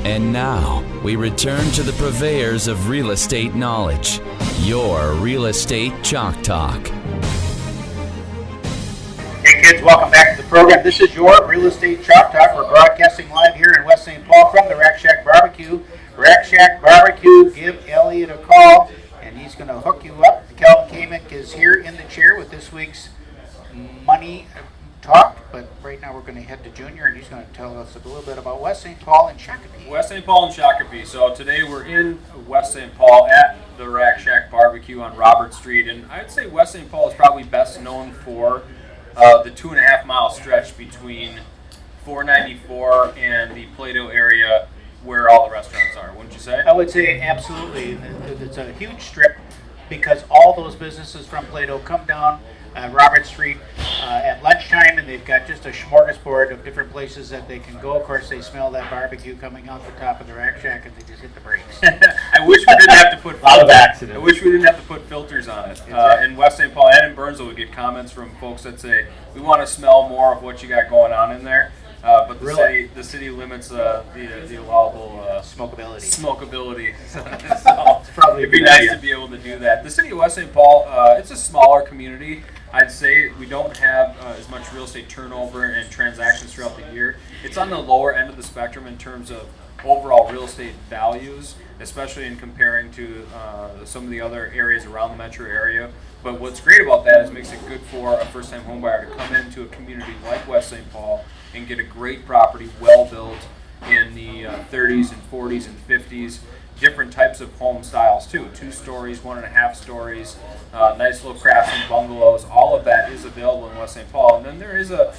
And now, we return to the purveyors of real estate knowledge, your Real Estate Chalk Talk. Hey kids, welcome back to the program. This is your Real Estate Chalk Talk. We're broadcasting live here in West St. Paul from the Rack Shack Barbecue. Rack Shack Barbecue, give Elliot a call, and he's going to hook you up. Kelvin Kaemingk is here in the chair with this week's money talk, but right now we're going to head to Junior, and he's going to tell us a little bit about West St. Paul and Shakopee. West St. Paul and Shakopee. So today we're in West St. Paul at the Rack Shack Barbecue on Robert Street, and I'd say West St. Paul is probably best known for the 2.5 mile stretch between 494 and the Plato area where all the restaurants are, wouldn't you say? I would say absolutely. It's a huge strip because all those businesses from Plato come down Robert Street at lunchtime, and they've got just a smorgasbord of different places that they can go. Of course, they smell that barbecue coming out the top of the Rack Shack, and they just hit the brakes. I wish we didn't have to put lot of accidents. I wish we didn't have to put filters on it. In West St. Paul and in Burnsville, we get comments from folks that say we want to smell more of what you got going on in there. But the city limits the allowable smokability. So it'd be nice to be able to do that. The city of West St. Paul, it's a smaller community. I'd say we don't have as much real estate turnover and transactions throughout the year. It's on the lower end of the spectrum in terms of overall real estate values, especially in comparing to some of the other areas around the metro area. But what's great about that is it makes it good for a first-time homebuyer to come into a community like West St. Paul and get a great property, well built in the 30s and 40s and 50s. Different types of home styles too, 2 stories, 1.5 stories, nice little craftsman bungalows. All of that is available in West St. Paul. And then there is a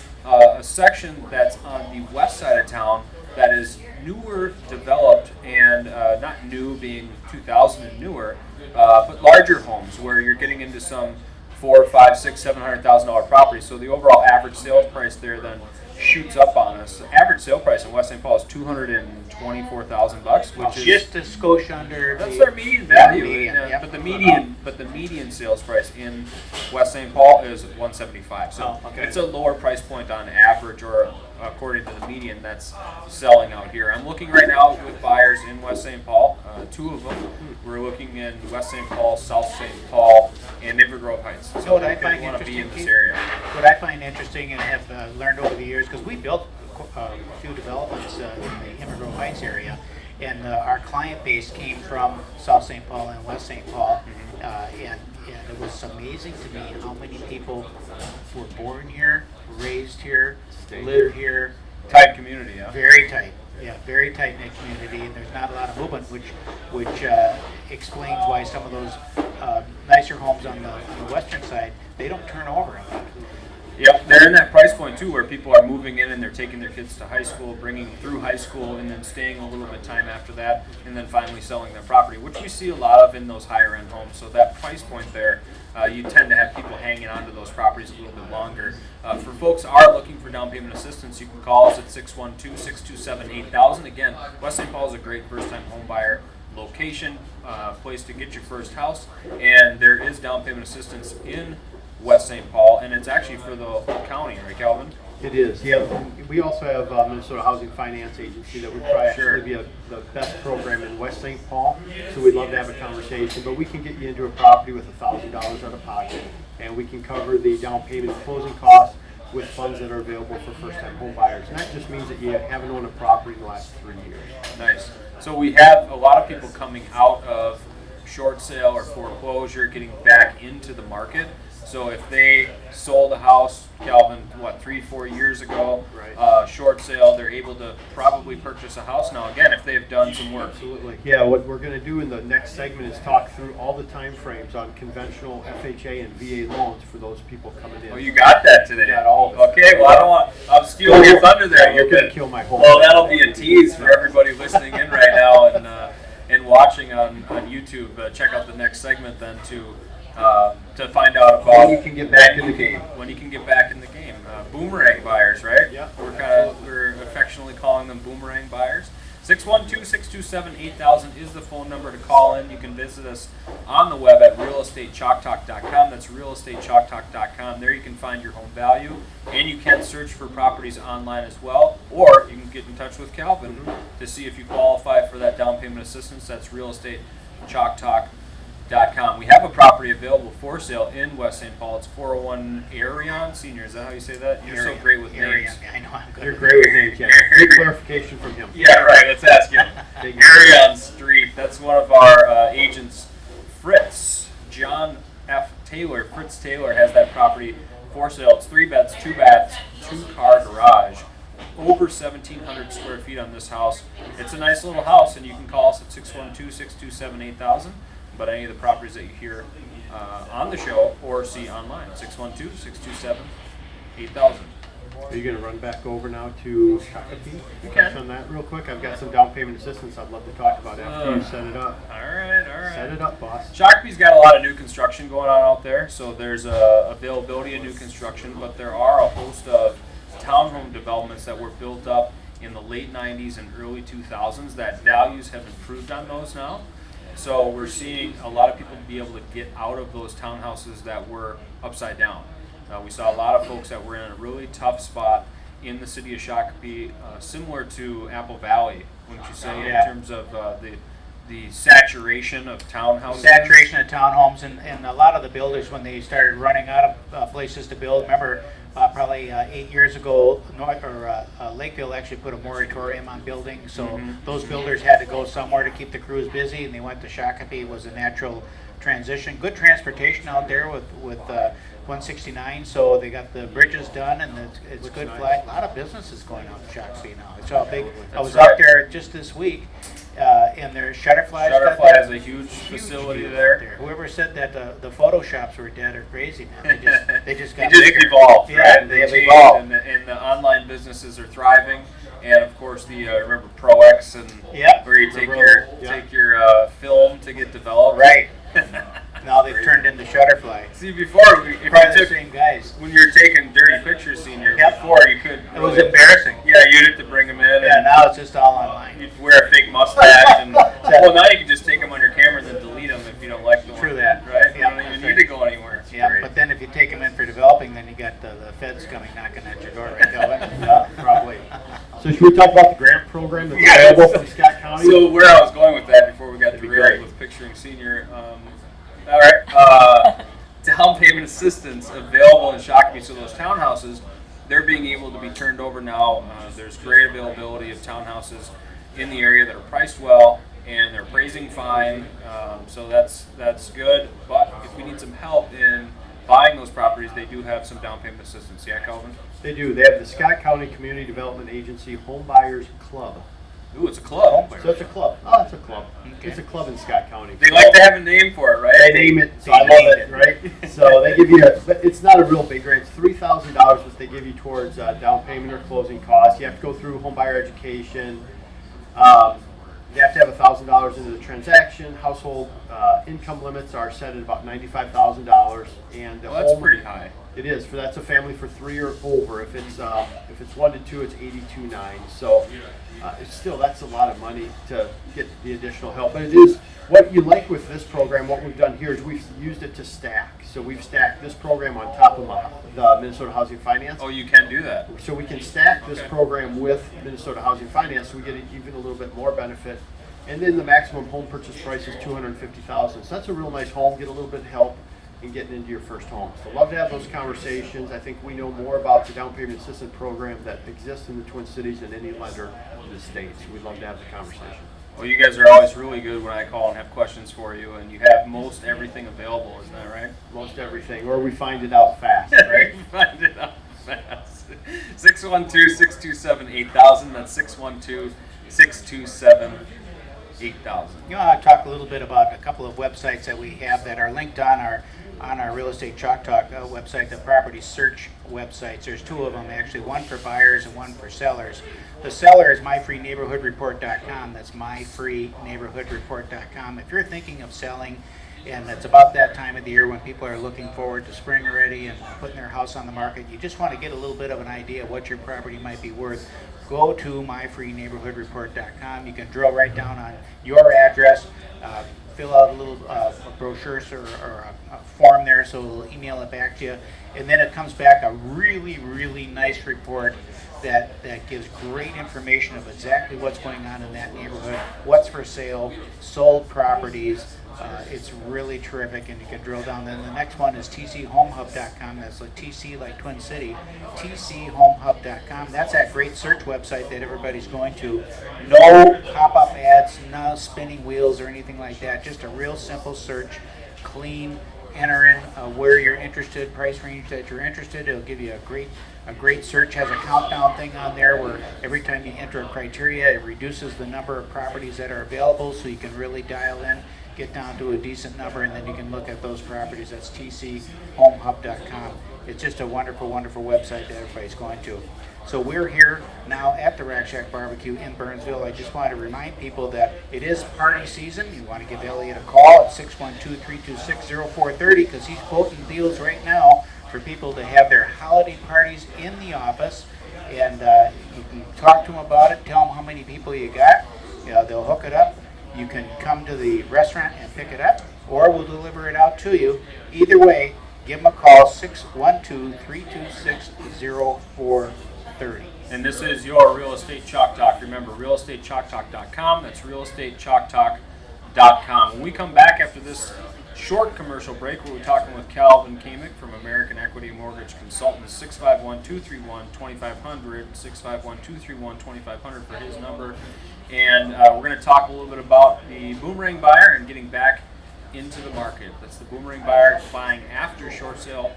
section that's on the west side of town that is newer developed, and not new being 2000 and newer, but larger homes where you're getting into some $400,000, $500,000, $600,000, $700,000 properties. So the overall average sales price there then shoots up on us. The average sale price in West St. Paul is $224,000, which is just a skosh under. That's their median value. Yep. But the median sales price in West St. Paul is $175. So it's a lower price point on average, or according to the median that's selling out here. I'm looking right now with buyers in West St. Paul. 2 of them. We're looking in West St. Paul, South St. Paul, and Maple Grove Heights. So what I find want to be in interesting, this area. what I find interesting and have learned over the years, because we built a few developments in the Maple Grove Heights area, and our client base came from South St. Paul and West St. Paul, and it was amazing to me how many people were born here, raised here, live here. Tight community, yeah. Very tight. Yeah, very tight-knit community, and there's not a lot of movement, which explains why some of those nicer homes on the western side, they don't turn over a lot. Yep, they're in that price point too, where people are moving in and they're taking their kids to high school, bringing them through high school, and then staying a little bit of time after that, and then finally selling their property, which we see a lot of in those higher end homes. So that price point there, you tend to have people hanging on to those properties a little bit longer. For folks who are looking for down payment assistance, you can call us at 612-627-8000. Again, West St. Paul is a great first-time home buyer location, place to get your first house, and there is down payment assistance in West St. Paul, and it's actually for the whole county, right, Kelvin? It is, yeah. We also have Minnesota Housing Finance Agency that would try to be the best program in West St. Paul, so we'd love to have a conversation, but we can get you into a property with $1,000 out of pocket, and we can cover the down payment and closing costs with funds that are available for first-time home buyers. And that just means that you haven't owned a property in the last 3 years. Nice. So we have a lot of people coming out of short sale or foreclosure, getting back into the market. So if they sold a house, Kelvin, 3-4 years ago, right. Short sale, they're able to probably purchase a house now again if they've done some work. Absolutely. Yeah, what we're going to do in the next segment is talk through all the time frames on conventional FHA and VA loans for those people coming in. Oh, you got that today. Got all of it. Okay, well, I'm stealing your thunder there. You're going to kill my whole Well, that'll be a tease for everybody listening in right now and watching on YouTube. Check out the next segment then to find out about when you can get back in the game. When you can get back in the game. Boomerang buyers, right? Yeah. We're affectionately calling them boomerang buyers. 612-627-8000 is the phone number to call in. You can visit us on the web at realestatechalktalk.com. That's realestatechalktalk.com. There you can find your home value, and you can search for properties online as well, or you can get in touch with Kelvin to see if you qualify for that down payment assistance. That's realestatechalktalk.com. We have a property available for sale in West St. Paul. It's 401 Arion Senior. Is that how you say that? You're so great with names. I know I'm good. You're great with names, yeah. Good clarification from him. Yeah, right. Let's ask him. Arion Street. That's one of our agents, Fritz. John F. Taylor. Fritz Taylor has that property for sale. It's 3 beds, 2 baths, 2-car garage. Over 1,700 square feet on this house. It's a nice little house, and you can call us at 612-627-8000. But any of the properties that you hear on the show or see online, 612-627-8000. Are you going to run back over now to Shakopee? You Touch can. on that real quick. I've got some down payment assistance I'd love to talk about after you set it up. All right. Set it up, boss. Shakopee's got a lot of new construction going on out there, so there's availability of new construction, but there are a host of townhome developments that were built up in the late 90s and early 2000s that values have improved on those now. So we're seeing a lot of people be able to get out of those townhouses that were upside down. We saw a lot of folks that were in a really tough spot in the city of Shakopee, similar to Apple Valley, wouldn't you say, in terms of the saturation of townhouses? Saturation of townhomes, and a lot of the builders, when they started running out of places to build, remember probably 8 years ago, Lakeville actually put a moratorium on building, so those builders had to go somewhere to keep the crews busy, and they went to Shakopee. It was a natural transition. Good transportation out there with 169, so they got the bridges done, and it's Looks good nice. flag. A lot of businesses going on in Shakopee now. It's all big. I was right. out there just this week, and their Shutterfly. Shutterfly has a huge facility there. Whoever said that the Photoshops were dead are crazy, man. They just got They just bigger. evolved, Yeah, right? they have changed, evolved. and the online businesses are thriving. And of course, the remember ProX and Yep. where you take your film to get developed. Right. Now they've turned into Shutterfly. See, before if you Probably the took same guys. when you were taking dirty pictures, senior, Yep. before you could. It was embarrassing. Yeah, you'd have to bring them in. Yeah, And now it's just all online. you'd wear a fake mustache, and well, now you can just take them on your camera and then delete them if you don't like them. True that. Right? You Yeah, don't even that's need right. to go anywhere. It's Yeah, great. but then if you take them in for developing, then you got the feds coming knocking at your door, right, Kelvin? Probably. So should we talk about the grant program that's Yeah, available from Scott County? So where I was going with that before we got That'd be derailed great. with picturing senior. All right, down payment assistance available in Shakopee. So those townhouses, they're being able to be turned over now. There's great availability of townhouses in the area that are priced well and they're appraising fine. So that's good. But if we need some help in buying those properties, they do have some down payment assistance. Yeah, Kelvin? They do. They have the Scott County Community Development Agency Home Buyers Club. Ooh, it's a club. So it's a club. Oh, it's a club. Okay. It's a club in Scott County. They like to have a name for it, right? They name it, so I love it, right? So they give you, but it's not a real big grant. It's $3,000 that they give you towards down payment or closing costs. You have to go through home buyer education. You have to have $1,000 into the transaction. Household income limits are set at about $95,000, and the Well, that's home- pretty high. It is. That's a family for 3 or over. If it's 1 to 2, it's $82,900. So it's still, that's a lot of money to get the additional help. But it is what you like with this program. What we've done here is we've used it to stack. So we've stacked this program on top of the Minnesota Housing Finance. Oh, you can do that. So we can stack this Okay. program with Minnesota Housing Finance, so we get even a little bit more benefit. And then the maximum home purchase price is $250,000. So that's a real nice home. Get a little bit of help in getting into your first home. So love to have those conversations. I think we know more about the down payment assistance program that exists in the Twin Cities than any lender in the state. So we'd love to have the conversation. Well, you guys are always really good when I call and have questions for you, and you have most everything available, isn't that right? Most everything, or we find it out fast, right? Find it out fast. 612-627-8000. That's 612-627-8000. You know, I'll talk a little bit about a couple of websites that we have that are linked on our Real Estate Chalk Talk website, the property search websites. There's 2 of them actually, one for buyers and one for sellers. The seller is myfreeneighborhoodreport.com. That's myfreeneighborhoodreport.com. If you're thinking of selling, and it's about that time of the year when people are looking forward to spring already and putting their house on the market, you just want to get a little bit of an idea of what your property might be worth. go to myfreeneighborhoodreport.com. You can drill right down on your address, fill out a little brochure or a form there, so we'll email it back to you. And then it comes back a really, really nice report that gives great information of exactly what's going on in that neighborhood, what's for sale, sold properties. It's really terrific, and you can drill down. Then the next one is tchomehub.com. That's like TC, like Twin City. tchomehub.com. That's that great search website that everybody's going to. No pop-up ads, no spinning wheels or anything like that. Just a real simple search, clean. Enter in where you're interested, price range that you're interested. It'll give you a great search. Has a countdown thing on there where every time you enter a criteria, it reduces the number of properties that are available, so you can really dial in, get down to a decent number, and then you can look at those properties. That's tchomehub.com. It's just a wonderful, wonderful website that everybody's going to. So we're here now at the Rack Shack Barbecue in Burnsville. I just want to remind people that it is party season. You want to give Elliot a call at 612-326-0430 because he's quoting deals right now for people to have their holiday parties in the office. And you can talk to them about it, tell them how many people you got. They'll hook it up. You can come to the restaurant and pick it up, or we'll deliver it out to you. Either way, give them a call, 612-326-0430. And this is your Real Estate Chalk Talk. Remember, realestatechalktalk.com. That's realestatechalktalk.com. When we come back after this short commercial break, we'll be talking with Kelvin Kaemingk from American Equity Mortgage Consultants. 651-231-2500, 651-231-2500 for his number. And we're going to talk a little bit about the boomerang buyer and getting back into the market. That's the boomerang buyer buying after short sale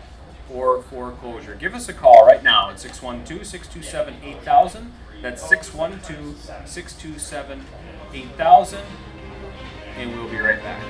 or foreclosure. Give us a call right now at 612-627-8000. That's 612-627-8000. And we'll be right back.